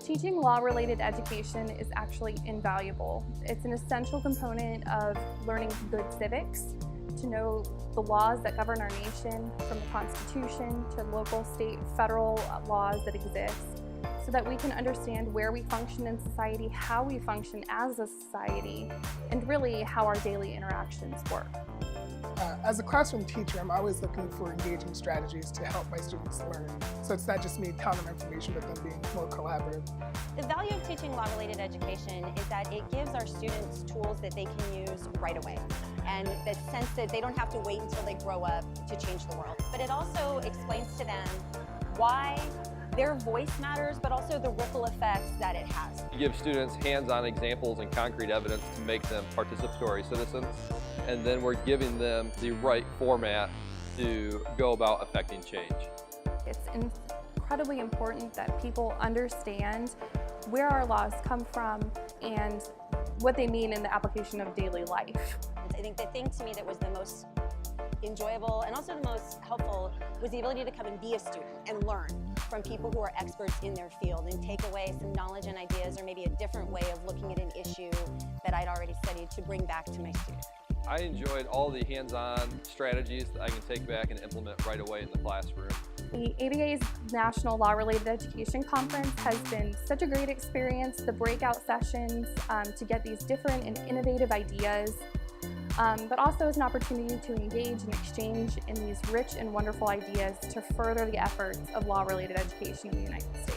Teaching law-related education is actually invaluable. It's an essential component of learning good civics, to know the laws that govern our nation, from the Constitution to local, state, federal laws that exist, so that we can understand where we function in society, how we function as a society, and really how our daily interactions work. As a classroom teacher, I'm always looking for engaging strategies to help my students learn. So it's not just me telling them information, but them being more collaborative. The value of teaching law-related education is that it gives our students tools that they can use right away, and the sense that they don't have to wait until they grow up to change the world. But it also explains to them why their voice matters, but also the ripple effects that it has. You give students hands-on examples and concrete evidence to make them participatory citizens, and then we're giving them the right format to go about affecting change. It's incredibly important that people understand where our laws come from and what they mean in the application of daily life. I think the thing to me that was the most enjoyable and also the most helpful was the ability to come and be a student and learn from people who are experts in their field and take away some knowledge and ideas, or maybe a different way of looking at an issue that I'd already studied, to bring back to my students. I enjoyed all the hands-on strategies that I can take back and implement right away in the classroom. The ABA's National Law-Related Education Conference has been such a great experience. The breakout sessions to get these different and innovative ideas, but also as an opportunity to engage and exchange in these rich and wonderful ideas to further the efforts of law-related education in the United States.